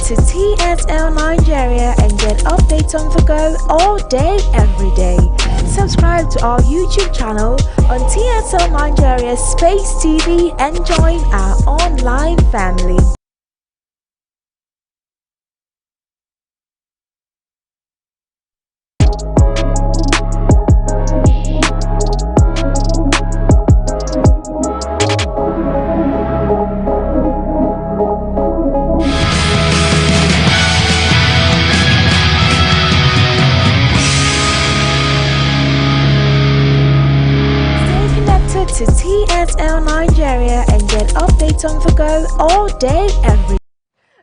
to TSL Nigeria and get updates on the go all day, every day. Subscribe to our YouTube channel on TSL Nigeria Space TV and join our online family. To TSL Nigeria and get updates on the go all day, every day.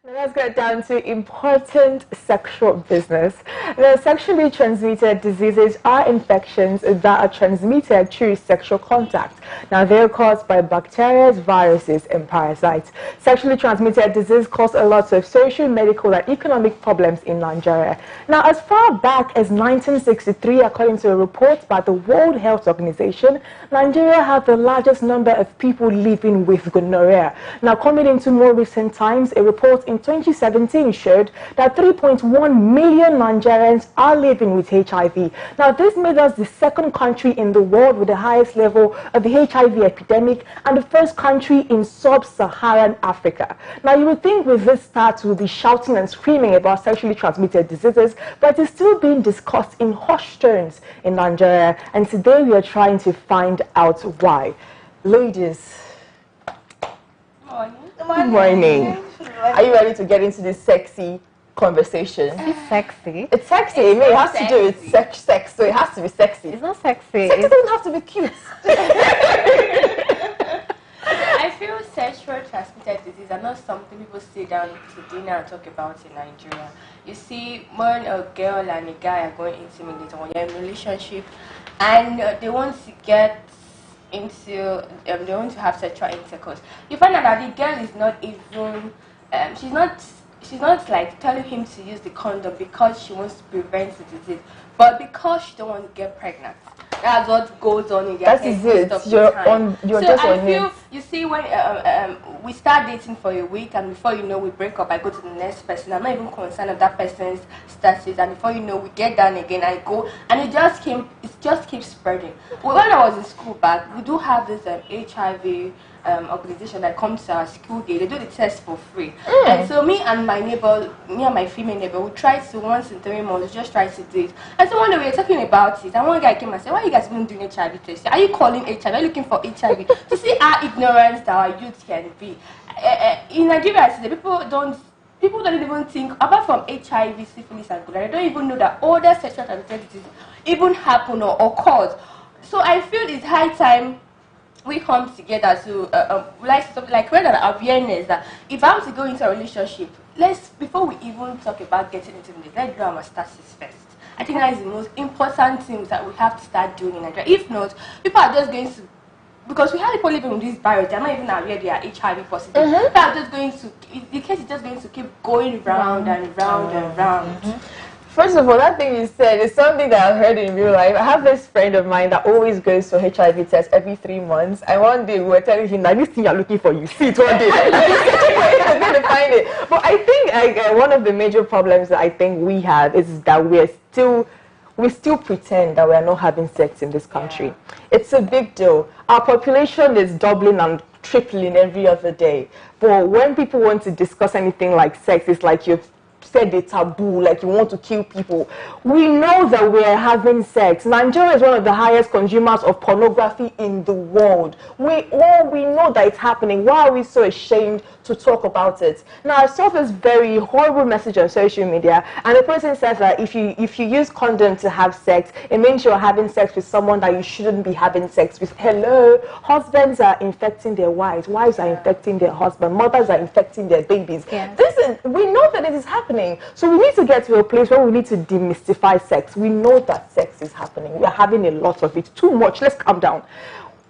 Now let's get down to important sexual business. The sexually transmitted diseases are infections that are transmitted through sexual contact. Now they are caused by bacteria, viruses, and parasites. Sexually transmitted disease cause a lot of social, medical, and economic problems in Nigeria. Now, as far back as 1963, according to a report by the World Health Organization, Nigeria had the largest number of people living with gonorrhea. Now, coming into more recent times, a report in 2017 showed that 3.1 million Nigerians are living with HIV. Now, this made us the second country in the world with the highest level of the HIV epidemic and the first country in sub-Saharan Africa. Now, you would think with this start we'll be shouting and screaming about sexually transmitted diseases, but it's still being discussed in hushed tones in Nigeria, and today we are trying to find out why. Ladies, good morning. Are you ready to get into this sexy conversation? It's sexy. It's sexy. I mean, it has to do with sex, so it has to be sexy. It's not sexy. Sex doesn't have to be cute. I feel sexual transmitted disease are not something people sit down to dinner and talk about in Nigeria. You see, when a girl and a guy are going intimate or they're in a relationship and they want to get into, they want to have sexual intercourse, you find out that the girl is not even, she's not like telling him to use the condom because she wants to prevent the disease, but because she don't want to get pregnant. That's what goes on in their head. That is it. You're just on it. You see, when we start dating for a week, and before you know, we break up. I go to the next person. I'm not even concerned of that person's status. And before you know, we get down again. I go, and it just keeps spreading. When I was in school back, we do have this HIV organization that comes to our school day. They do the test for free. And so me and my female neighbor, we try to once in 3 months, we just try to do it. And so one day we were talking about it, and one guy came and said, "Why are you guys even doing HIV test? Are you calling HIV? Are you looking for HIV?" To see how ignorant our youth can be. In Nigeria, the people don't even think, apart from HIV, syphilis, and gonorrhea, they don't even know that other sexual transmitted diseases even happen or occur. So I feel it's high time we come together to like create an awareness that if I want to go into a relationship, before we even talk about getting into this, let's do our status first. I think that is the most important thing that we have to start doing in Nigeria. If not, people are just going to, because we have people living with this virus, they're not even aware they are HIV positive. People are just going to, the case is just going to keep going round and round and round. First of all, that thing you said is something that I've heard in real life. I have this friend of mine that always goes for HIV tests every 3 months. And one day we were telling him that this thing you're looking for, you see it one day. I'm going to find it. But I think one of the major problems that I think we have is that we still pretend that we are not having sex in this country. Yeah. It's a big deal. Our population is doubling and tripling every other day. But when people want to discuss anything like sex, it's like you've said a taboo, like you want to kill people. We know that we are having sex. Nigeria is one of the highest consumers of pornography in the world. We know that it's happening. Why are we so ashamed to talk about it? Now, I saw this very horrible message on social media, and the person says that if you use condom to have sex, it means you're having sex with someone that you shouldn't be having sex with. Hello, husbands are infecting their wives are infecting their husbands, mothers are infecting their babies. Yeah. We know that it is happening. So we need to get to a place where we need to demystify sex. We know that sex is happening. We are having a lot of it. Too much. Let's calm down.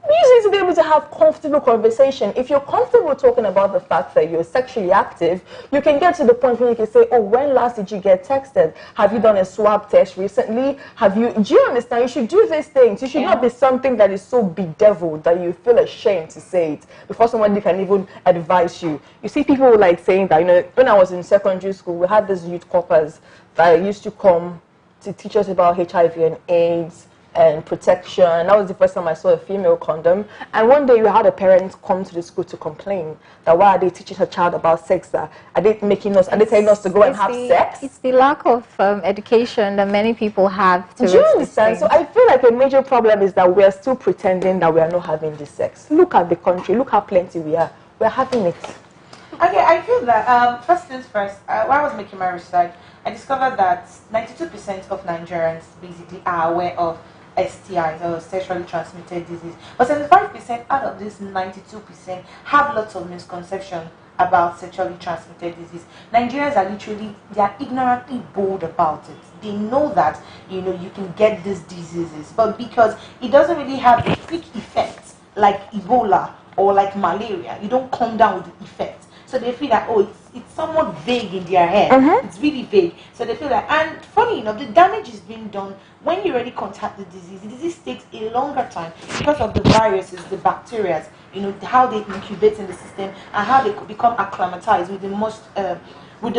You need to be able to have comfortable conversation. If you're comfortable talking about the fact that you're sexually active, you can get to the point where you can say, oh, when last did you get texted? Have you done a swab test recently? Do you understand? You should do these things. You should not be something that is so bedeviled that you feel ashamed to say it before somebody can even advise you. You see people like saying that, when I was in secondary school, we had these youth corpers that used to come to teach us about HIV and AIDS and protection. That was the first time I saw a female condom. And one day we had a parent come to the school to complain that why are they teaching her child about sex? Are they telling us to go and have sex? It's the lack of education that many people have to. Do you understand? So I feel like a major problem is that we are still pretending that we are not having this sex. Look at the country, look how plenty we are. We're having it. Okay, I feel that, first things first, while I was making my research, I discovered that 92% of Nigerians basically are aware of STIs or sexually transmitted disease. But 75% out of this 92% have lots of misconception about sexually transmitted disease. Nigerians are they are ignorantly bold about it. They know that, you can get these diseases, but because it doesn't really have a quick effect like Ebola or like malaria, you don't come down with the effect. So they feel that, it's somewhat vague in their head. It's really vague. So they feel that, and funny enough, the damage is being done when you already contact the disease. The disease takes a longer time because of the viruses, the bacteria, how they incubate in the system and how they become acclimatized with the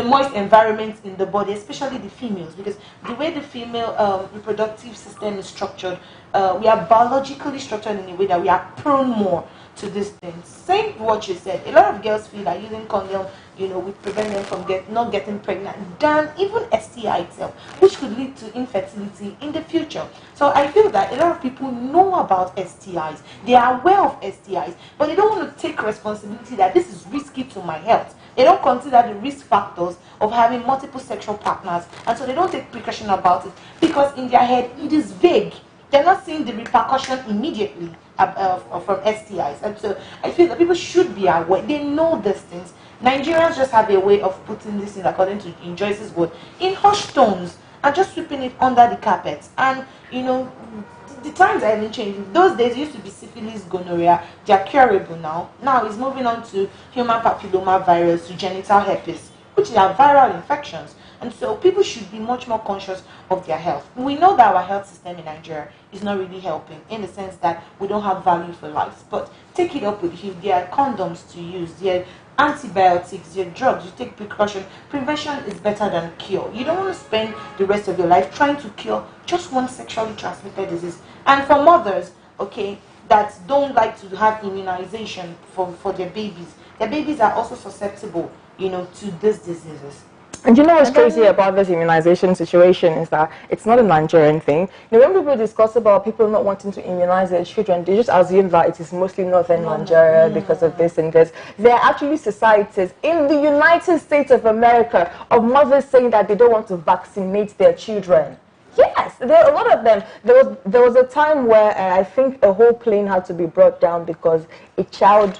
moist environment in the body, especially the females, because the way the female reproductive system is structured, we are biologically structured in a way that we are prone more to these things. Saying what you said, a lot of girls feel that using condom, will prevent them from not getting pregnant than even STI itself, which could lead to infertility in the future. So I feel that a lot of people know about STIs, they are aware of STIs, but they don't want to take responsibility that this is risky to my health. They don't consider the risk factors of having multiple sexual partners, and so they don't take precaution about it because in their head it is vague. They're not seeing the repercussion immediately from STIs. And so I feel that people should be aware. They know these things. Nigerians just have a way of putting this in, according to Joyce's word, in hushed tones and just sweeping it under the carpet. And, the times haven't changed. Those days used to be syphilis, gonorrhea. They are curable now. Now it's moving on to human papilloma virus, to genital herpes, which are viral infections. And so people should be much more conscious of their health. We know that our health system in Nigeria is not really helping, in the sense that we don't have value for life. But take it up with you. There are condoms to use, there are antibiotics, there are drugs. You take precaution. Prevention is better than cure. You don't want to spend the rest of your life trying to cure just one sexually transmitted disease. And for mothers, that don't like to have immunization for their babies are also susceptible, to these diseases. And what's crazy about this immunization situation is that it's not a Nigerian thing. When people discuss about people not wanting to immunize their children, they just assume that it is mostly northern Nigeria because of this and this. There are actually societies in the United States of America of mothers saying that they don't want to vaccinate their children. Yes, there are a lot of them. There was a time where I think a whole plane had to be brought down because a child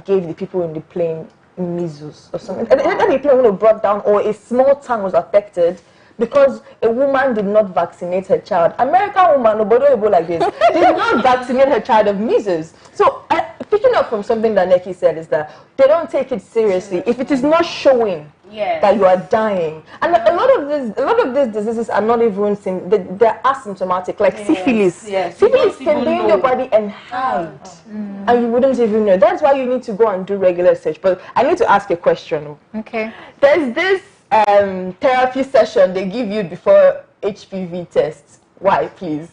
gave the people in the plane measles or something. And the plane was brought down, or a small town was affected because a woman did not vaccinate her child. American woman, nobody like this, did not vaccinate her child of measles. So picking up from something that Neki said is that they don't take it seriously if it is not showing that you are dying. And a lot of these diseases are not even they're asymptomatic, like syphilis. Syphilis can be in your body and hide, and you wouldn't even know. That's why you need to go and do regular search. But I need to ask a question. Okay. There's this therapy session they give you before HPV tests. Why, please?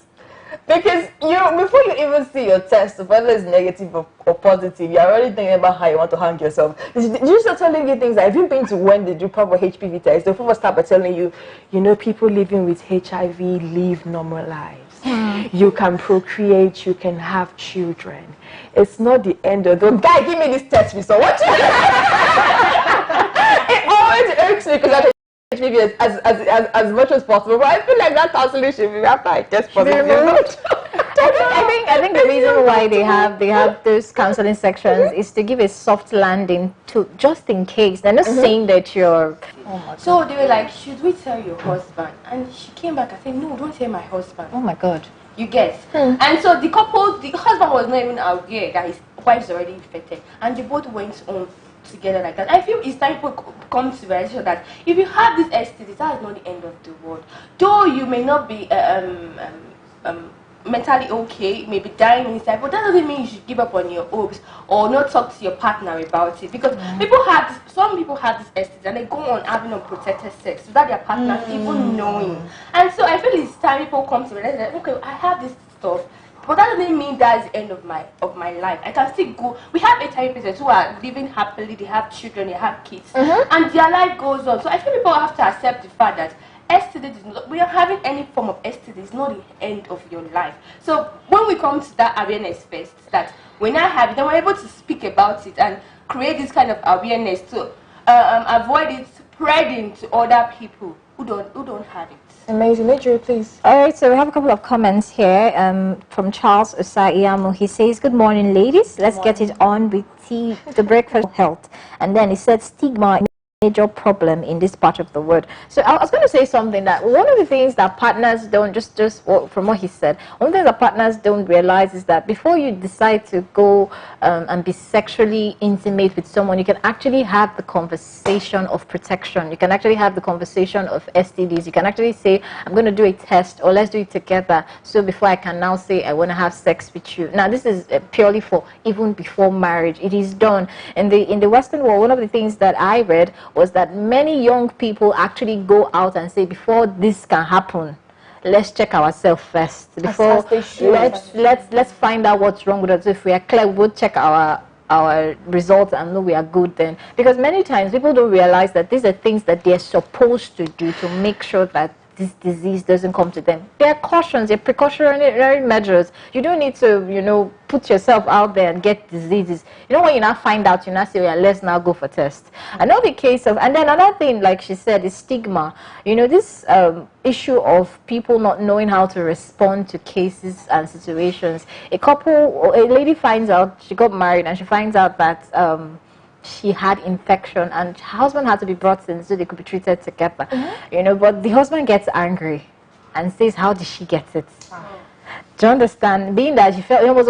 Because before you even see your test, whether it's negative or positive, you're already thinking about how you want to hang yourself. You start telling you things like, have you been to when they do proper HPV tests? They first start by telling you, people living with HIV live normal lives. You can procreate, you can have children. It's not the end of the guy. Give me this test result. What? It always irks me because I HPV as much as possible, but I feel like that counseling should be after I test positive. I think the reason why they have those counseling sections is to give a soft landing to just in case. They're not saying that you're. So they were like, should we tell your husband? And she came back and said, no, don't tell my husband. Oh my God. You get. And so the husband was not even aware that his wife is already infected, and they both went on together like that. I feel it's time people come to realize that if you have this STD, that is not the end of the world. Though you may not be mentally okay, maybe dying inside, but that doesn't mean you should give up on your hopes or not talk to your partner about it, because some people have this STD and they go on having unprotected sex without their partner even knowing. And so I feel it's time people come to realize that, okay, I have this stuff, but that doesn't mean that's the end of my life. I can still go. We have HIV patients who are living happily, they have children, they have kids, and their life goes on. So I feel people have to accept the fact that STD is not, we are having any form of STD is not the end of your life. So when we come to that awareness first, that when I have it, then we're able to speak about it and create this kind of awareness to avoid it spreading to other people who don't have it. Amazing. Adrian, please. All right, so we have a couple of comments here from Charles Osaiyamu. He says, good morning, ladies. Let's get it on with the breakfast health. And then he said, stigma major problem in this part of the world. So I was going to say something, that one of the things that partners don't, just from what he said, one of the things that partners don't realize is that before you decide to go and be sexually intimate with someone, you can actually have the conversation of protection. You can actually have the conversation of STDs. You can actually say, I'm going to do a test, or let's do it together, so before I can now say I want to have sex with you. Now this is purely for even before marriage. It is done in the Western world. One of the things that I read was that many young people actually go out and say, before this can happen, let's check ourselves first. Before let's find out what's wrong with us. If we are clear, we'll check our results and know we are good then. Because many times people don't realize that these are things that they're supposed to do to make sure that this disease doesn't come to them. There are cautions, there are precautionary measures. You don't need to, put yourself out there and get diseases. When you now find out, you now say, yeah, let's now go for tests. Another case of, and then another thing, like she said, is stigma. This issue of people not knowing how to respond to cases and situations. A lady finds out, she got married, and she finds out that she had infection, and her husband had to be brought in so they could be treated together. But the husband gets angry and says, how did she get it? Do you understand? Being that she felt, it was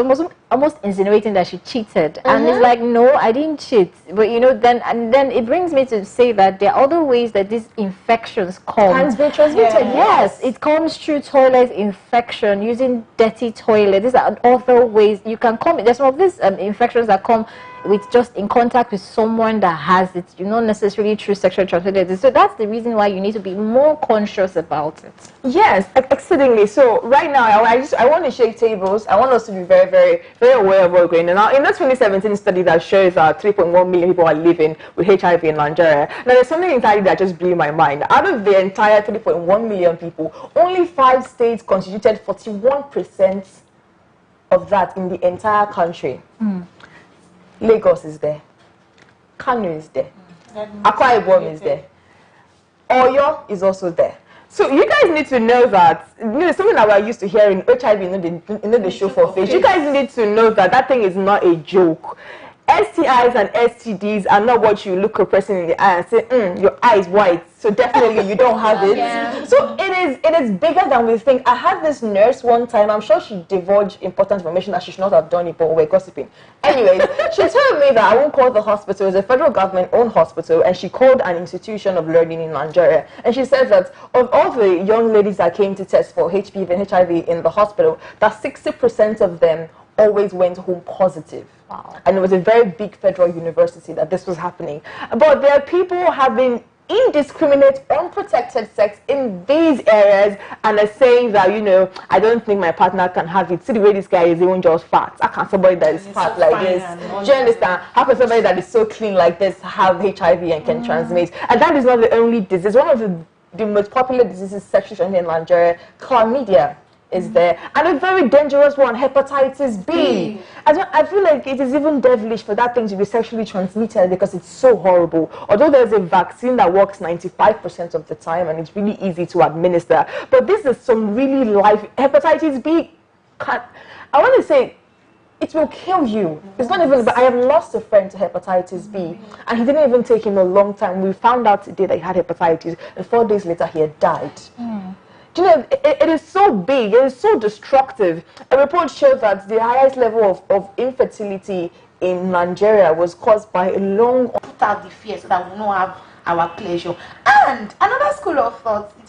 almost insinuating that she cheated. And it's like, no, I didn't cheat. But then it brings me to say that there are other ways that these infections come. Hands being transmitted. Yes, it comes through toilet infection, using dirty toilet. These are other ways you can come. There's some of these infections that come with just in contact with someone that has it, not necessarily through sexually transmitted disease. So that's the reason why you need to be more conscious about it. Yes, exceedingly. So right now, I want to shake tables. I want us to be very, very, very aware of what's going on. Now, in the 2017 study that shows that 3.1 million people are living with HIV in Nigeria, now there's something entirely that just blew my mind. Out of the entire 3.1 million people, only 5 states constituted 41% of that in the entire country. Lagos is there, Kano is there, Akwa Ibom is there, Oyo is also there. So you guys need to know that, something that we're used to hearing, HIV, the show for face. You guys need to know that that thing is not a joke. STIs and STDs are not what you look a person in the eye and say, your eye is white, so definitely you don't have it. Yeah. So it is bigger than we think. I had this nurse one time, I'm sure she divulged important information that she should not have done it, but we're gossiping. Anyways, she told me that I won't call the hospital, it's a federal government-owned hospital, and she called an institution of learning in Nigeria. And she said that of all the young ladies that came to test for HPV and HIV in the hospital, that 60% of them always went home positive. Wow. And it was a very big federal university that this was happening. But there are people having indiscriminate, unprotected sex in these areas, and are saying that, I don't think my partner can have it. See the way this guy is even just fat. How can somebody that is fat like this? Do you understand? How can somebody that is so clean like this have HIV and can transmit? And that is not the only disease. One of the most popular diseases sexually transmitted in Nigeria, chlamydia, is there, and a very dangerous one, hepatitis B. I feel like it is even devilish for that thing to be sexually transmitted because it's so horrible. Although there's a vaccine that works 95% of the time and it's really easy to administer, but this is some really hepatitis B. I want to say, it will kill you. It's not even, but I have lost a friend to hepatitis B, and he didn't even take him a long time. We found out today that he had hepatitis, and 4 days later he had died. Do you know, it is so big, it is so destructive. A report showed that the highest level of infertility in Nigeria was caused by a long... Put out the fear so that we don't have our pleasure. And another school of thought